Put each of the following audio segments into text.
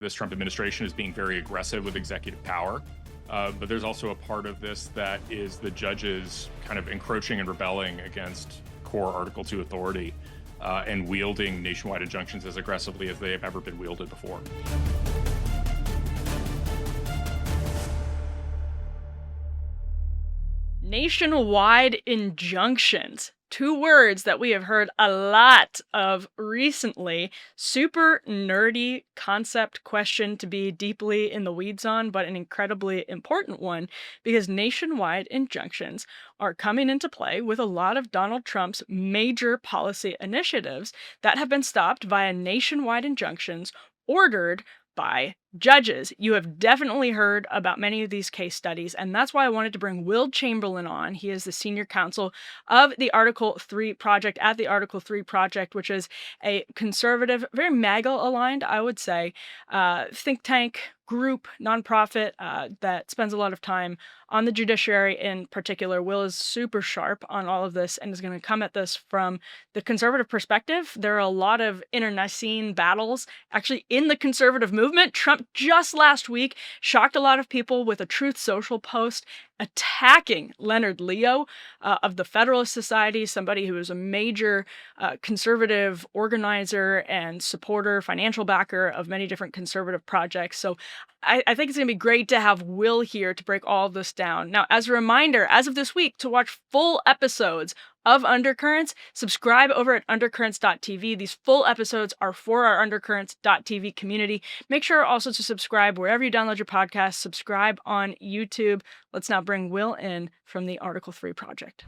this Trump administration is being very aggressive with executive power. But there's also a part of this that is the judges kind of encroaching and rebelling against core Article 2 authority and wielding nationwide injunctions as aggressively as they have ever been wielded before. Nationwide injunctions. Two words that we have heard a lot of recently. Super nerdy concept question to be deeply in the weeds on, but an incredibly important one because nationwide injunctions are coming into play with a lot of Donald Trump's major policy initiatives that have been stopped via nationwide injunctions ordered by judges. You have definitely heard about many of these case studies, and that's why I wanted to bring Will Chamberlain on. He is the senior counsel of the Article 3 Project at the Article 3 Project, which is a conservative, very MAGA aligned, I would say, think tank group, nonprofit that spends a lot of time on the judiciary in particular. Will is super sharp on all of this and is going to come at this from the conservative perspective. There are a lot of internecine battles actually in the conservative movement. Trump just last week shocked a lot of people with a Truth Social post attacking Leonard Leo of the Federalist Society, somebody who is a major conservative organizer and supporter, financial backer of many different conservative projects. So I think it's going to be great to have Will here to break all of this down. Now, as a reminder, as of this week, to watch full episodes of Undercurrents, subscribe over at undercurrents.tv. These full episodes are for our undercurrents.tv community. Make sure also to subscribe wherever you download your podcasts. Subscribe on YouTube. Let's now bring Will in from the Article 3 Project.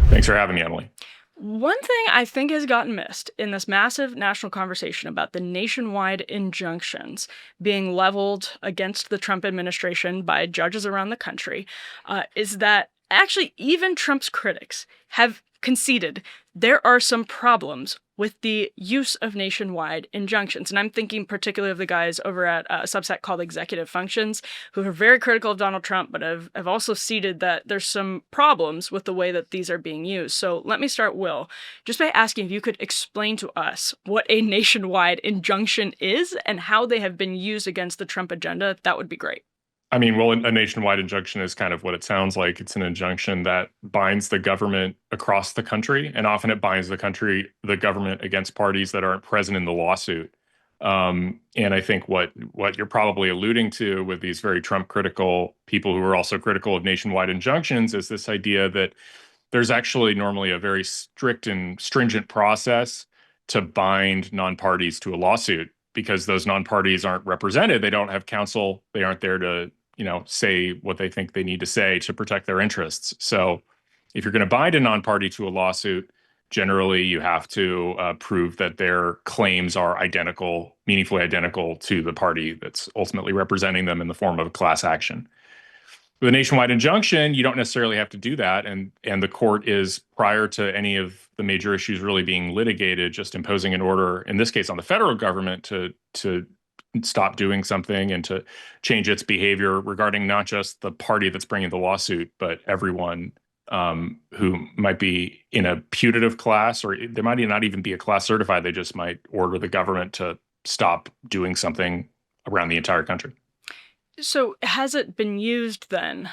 Thanks for having me, Emily. One thing I think has gotten missed in this massive national conversation about the nationwide injunctions being leveled against the Trump administration by judges around the country is that actually even Trump's critics have conceded there are some problems with the use of nationwide injunctions. And I'm thinking particularly of the guys over at a subset called Executive Functions, who are very critical of Donald Trump, but have also ceded that there's some problems with the way that these are being used. So let me start, Will, just by asking if you could explain to us what a nationwide injunction is and how they have been used against the Trump agenda. That would be great. I mean, well, a nationwide injunction is kind of what it sounds like. It's an injunction that binds the government across the country, and often it binds the government against parties that aren't present in the lawsuit. And I think what you're probably alluding to with these very Trump-critical people who are also critical of nationwide injunctions is this idea that there's actually normally a very strict and stringent process to bind non-parties to a lawsuit because those non-parties aren't represented. They don't have counsel. They aren't there to say what they think they need to say to protect their interests. So if you're going to bind a non-party to a lawsuit, generally you have to prove that their claims are identical, meaningfully identical to the party that's ultimately representing them in the form of a class action. With a nationwide injunction, you don't necessarily have to do that. And the court is, prior to any of the major issues really being litigated, just imposing an order, in this case on the federal government, to stop doing something and to change its behavior regarding not just the party that's bringing the lawsuit, but everyone who might be in a putative class, or there might not even be a class certified. They just might order the government to stop doing something around the entire country. So has it been used then,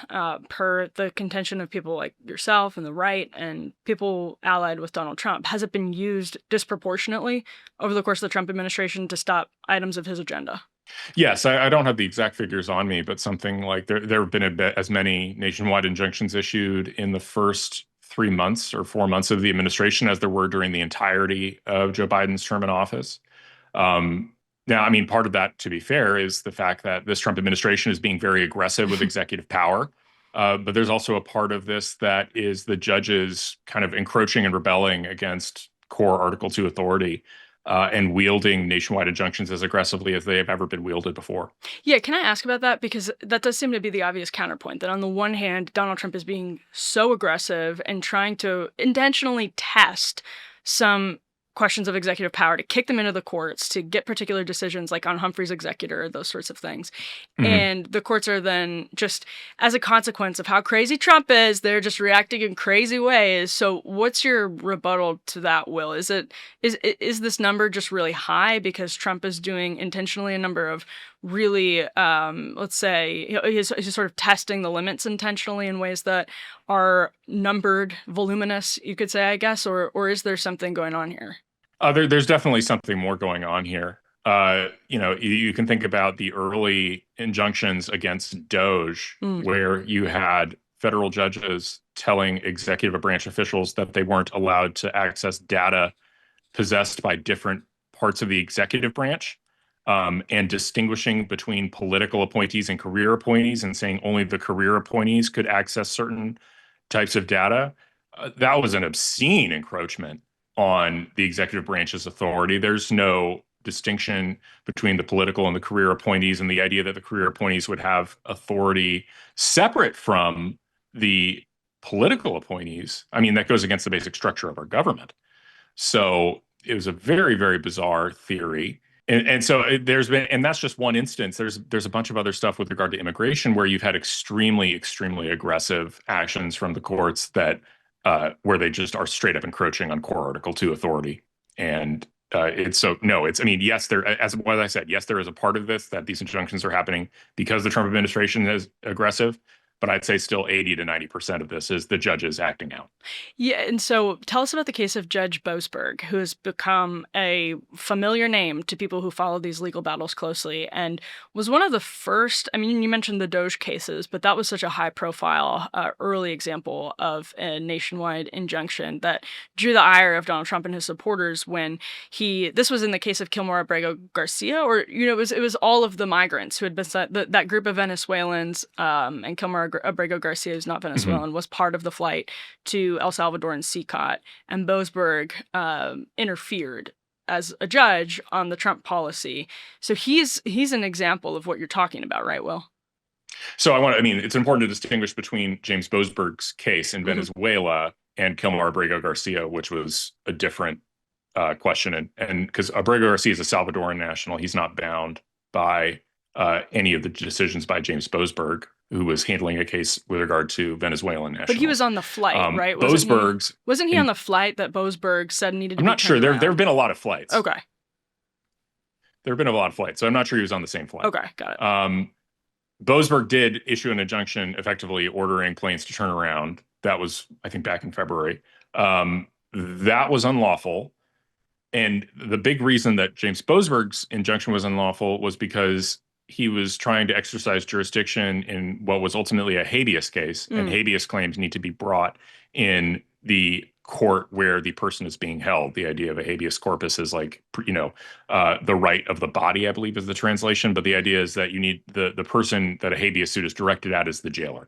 per the contention of people like yourself and the right and people allied with Donald Trump, has it been used disproportionately over the course of the Trump administration to stop items of his agenda? Yes, I don't have the exact figures on me, but something like there have been as many nationwide injunctions issued in the first 3 months or 4 months of the administration as there were during the entirety of Joe Biden's term in office. Now, I mean, part of that, to be fair, is the fact that this Trump administration is being very aggressive with executive power. But there's also a part of this that is the judges kind of encroaching and rebelling against core Article 2 authority and wielding nationwide injunctions as aggressively as they have ever been wielded before. Yeah, can I ask about that? Because that does seem to be the obvious counterpoint, that on the one hand, Donald Trump is being so aggressive and trying to intentionally test some questions of executive power, to kick them into the courts, to get particular decisions like on Humphrey's executor, those sorts of things. Mhm. And the courts are then just, as a consequence of how crazy Trump is, they're just reacting in crazy ways. So what's your rebuttal to that, Will? Is this number just really high because Trump is doing intentionally a number of really, let's say, he's sort of testing the limits intentionally in ways that are numbered, voluminous, you could say, I guess, or is there something going on here? There's definitely something more going on here. You can think about the early injunctions against Doge, Mm. where you had federal judges telling executive branch officials that they weren't allowed to access data possessed by different parts of the executive branch, and distinguishing between political appointees and career appointees, and saying only the career appointees could access certain types of data. That was an obscene encroachment on the executive branch's authority. There's no distinction between the political and the career appointees, and the idea that the career appointees would have authority separate from the political appointees. I mean, that goes against the basic structure of our government. So it was a very, very bizarre theory. And so there's been, and that's just one instance. There's a bunch of other stuff with regard to immigration where you've had extremely, extremely aggressive actions from the courts that where they just are straight up encroaching on core Article 2 authority. And it's so no, it's I mean, yes, there as what I said, yes, there is a part of this that these injunctions are happening because the Trump administration is aggressive, but I'd say still 80 to 90% of this is the judges acting out. Yeah, and so tell us about the case of Judge Boseberg, who has become a familiar name to people who follow these legal battles closely and was one of the first. I mean, you mentioned the Doge cases, but that was such a high profile early example of a nationwide injunction that drew the ire of Donald Trump and his supporters when this was in the case of Kilmore Abrego Garcia, or, it was all of the migrants who had been sent, that group of Venezuelans, and Kilmore Abrego Garcia, who's not Mhm. Venezuelan, was part of the flight to El Salvador and CCOT, and Boseberg interfered as a judge on the Trump policy. So he's an example of what you're talking about, right, Will? So I mean, it's important to distinguish between James Boseberg's case in Hmm. Venezuela and Kilmar Abrego Garcia, which was a different question. And because Abrego Garcia is a Salvadoran national, he's not bound by any of the decisions by James Boseberg, who was handling a case with regard to Venezuelan But he was nationals. on the flight, right? Wasn't he? Boseberg's, Wasn't he on in, the flight that Boseberg said needed to I'm be not sure. turned There have around? been a lot of flights. Okay. There have been a lot of flights, so I'm not sure he was on the same flight. Okay, got it. Boseberg did issue an injunction effectively ordering planes to turn around. That was, I think, back in February. That was unlawful. And the big reason that James Boseberg's injunction was unlawful was because he was trying to exercise jurisdiction in what was ultimately a habeas case, and Mm. habeas claims need to be brought in the court where the person is being held. The idea of a habeas corpus is like, the right of the body, I believe is the translation. But the idea is that you need the person that a habeas suit is directed at is the jailer.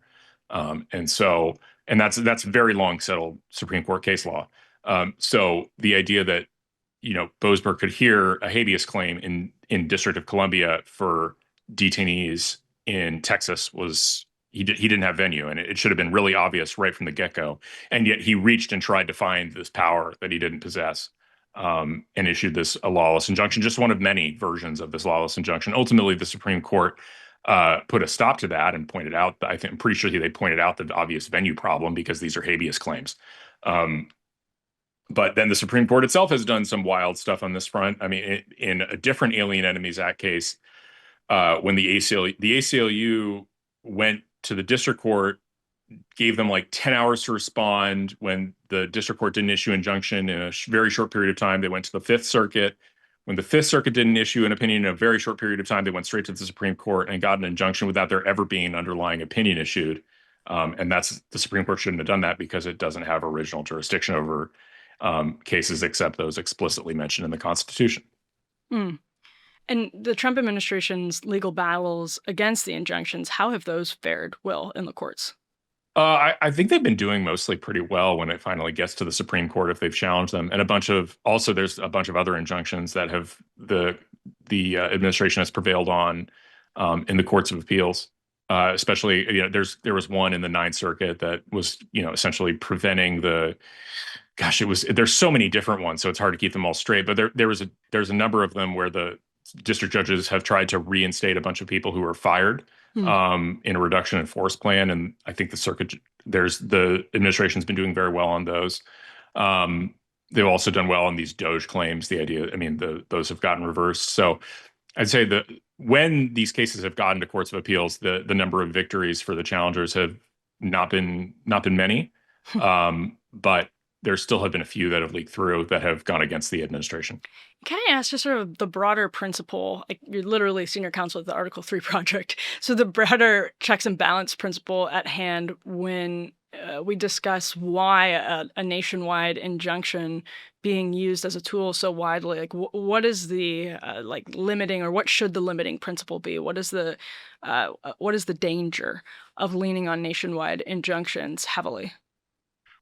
And that's very long settled Supreme Court case law. So the idea that Boseberg could hear a habeas claim in District of Columbia for detainees in Texas was he didn't have venue, and it should have been really obvious right from the get-go. And yet he reached and tried to find this power that he didn't possess, and issued this a lawless injunction, just one of many versions of this lawless injunction. Ultimately, the Supreme Court put a stop to that and pointed out that I'm pretty sure they pointed out the obvious venue problem because these are habeas claims. But then the Supreme Court itself has done some wild stuff on this front. I mean, in a different Alien Enemies Act case, when the ACLU went to the district court, gave them like 10 hours to respond. When the district court didn't issue injunction in a very short period of time, they went to the Fifth Circuit. When the Fifth Circuit didn't issue an opinion in a very short period of time, they went straight to the Supreme Court and got an injunction without there ever being an underlying opinion issued. And the Supreme Court shouldn't have done that because it doesn't have original jurisdiction over cases except those explicitly mentioned in the Constitution. Mm. And the Trump administration's legal battles against the injunctions, how have those fared, Will, in the courts? I think they've been doing mostly pretty well when it finally gets to the Supreme Court if they've challenged them, and there's a bunch of other injunctions that have the administration has prevailed on in the courts of appeals. Especially, there was one in the Ninth Circuit that was essentially preventing the gosh, there's so many different ones, so it's hard to keep them all straight. But there's a number of them where the district judges have tried to reinstate a bunch of people who were fired Hmm. in a reduction in force plan, and I think the administration's been doing very well on those. Um, they've also done well on these Doge claims. The idea, I mean, those have gotten reversed. So I'd say that when these cases have gotten to courts of appeals, the number of victories for the challengers have not been many, but there still have been a few that have leaked through that have gone against the administration. Can I ask just sort of the broader principle? Like you're literally senior counsel at the Article 3 project. So the broader checks and balance principle at hand when we discuss why a nationwide injunction being used as a tool so widely, like what is the like limiting, or what should the limiting principle be? What is the danger of leaning on nationwide injunctions heavily?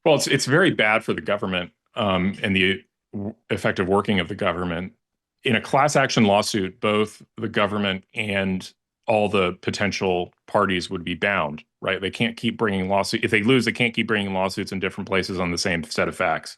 Well, it's very bad for the government and the effective working of the government. In a class action lawsuit, both the government and all the potential parties would be bound, right? They can't keep bringing lawsuits. If they lose, they can't keep bringing lawsuits in different places on the same set of facts.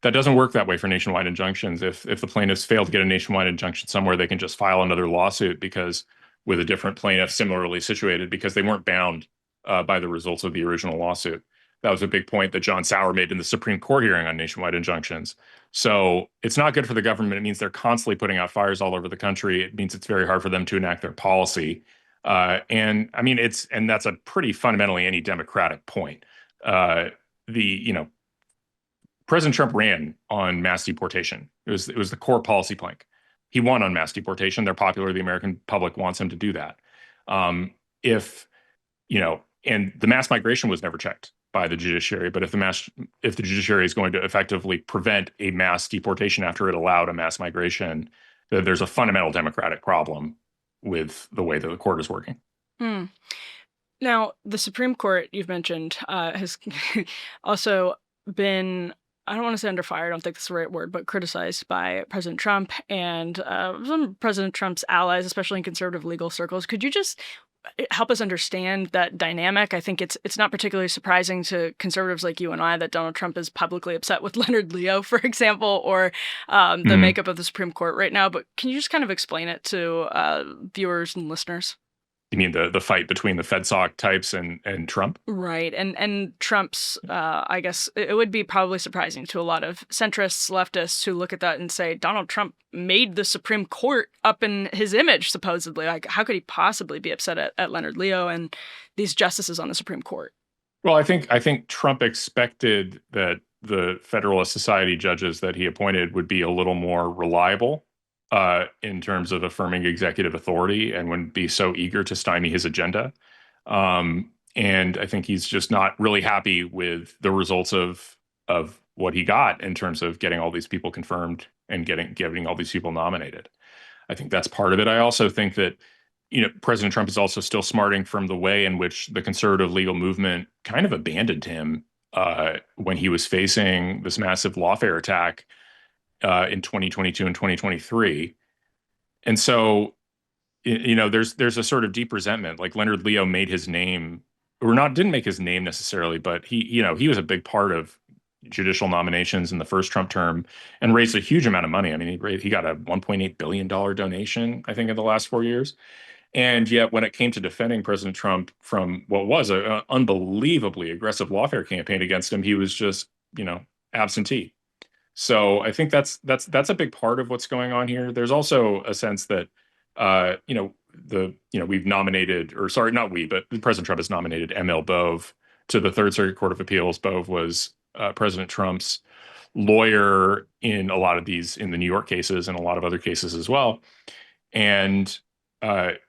That doesn't work that way for nationwide injunctions. If the plaintiffs fail to get a nationwide injunction somewhere, they can just file another lawsuit because with a different plaintiff similarly situated because they weren't bound by the results of the original lawsuit. That was a big point that John Sauer made in the Supreme Court hearing on nationwide injunctions. So it's not good for the government. It means they're constantly putting out fires all over the country. It means it's very hard for them to enact their policy. And I mean, and that's a pretty fundamentally anti-democratic point. You know, President Trump ran on mass deportation. It was the core policy plank. He won on mass deportation. They're popular. The American public wants him to do that. If and the mass migration was never checked by the judiciary. But if the judiciary is going to effectively prevent a mass deportation after it allowed a mass migration, there's a fundamental democratic problem with the way that the court is working. Hmm. Now, the Supreme Court you've mentioned has also been, I don't want to say under fire, I don't think that's the right word, but criticized by President Trump and some of President Trump's allies, especially in conservative legal circles. Could you just help us understand that dynamic? I think it's not particularly surprising to conservatives like you and I that Donald Trump is publicly upset with Leonard Leo, for example, or the Mhm. makeup of the Supreme Court right now. But can you just kind of explain it to viewers and listeners? You mean the fight between the FedSoc types and Trump? Right. And Trump's, I guess it would be probably surprising to a lot of centrists, leftists who look at that and say, Donald Trump made the Supreme Court up in his image, supposedly. Like, how could he possibly be upset at Leonard Leo and these justices on the Supreme Court? Well, I think Trump expected that the Federalist Society judges that he appointed would be a little more reliable in terms of affirming executive authority and wouldn't be so eager to stymie his agenda. And I think he's just not really happy with the results of what he got in terms of getting all these people confirmed and getting all these people nominated. I think that's part of it. I also think that President Trump is also still smarting from the way in which the conservative legal movement kind of abandoned him when he was facing this massive lawfare attack in 2022 and 2023. And so, there's a sort of deep resentment. Like Leonard Leo made his name, or not, didn't make his name necessarily, but he was a big part of judicial nominations in the first Trump term and raised a huge amount of money. I mean, he got a $1.8 billion donation, I think, in the last 4 years. And yet, when it came to defending President Trump from what was an unbelievably aggressive lawfare campaign against him, he was just, absentee. So I think that's a big part of what's going on here. There's also a sense that, we've nominated, or sorry, not we, but President Trump has nominated ML Bove to the Third Circuit Court of Appeals. Bove was President Trump's lawyer in a lot of these, in the New York cases and a lot of other cases as well. And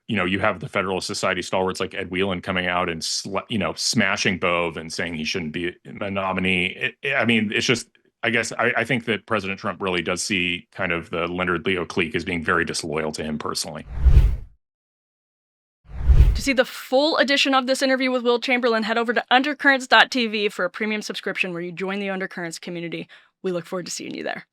you have the Federalist Society stalwarts like Ed Whelan coming out and smashing Bove and saying he shouldn't be a nominee. I mean, it's just, I guess I think that President Trump really does see kind of the Leonard Leo clique as being very disloyal to him personally. To see the full edition of this interview with Will Chamberlain, head over to undercurrents.tv for a premium subscription where you join the Undercurrents community. We look forward to seeing you there.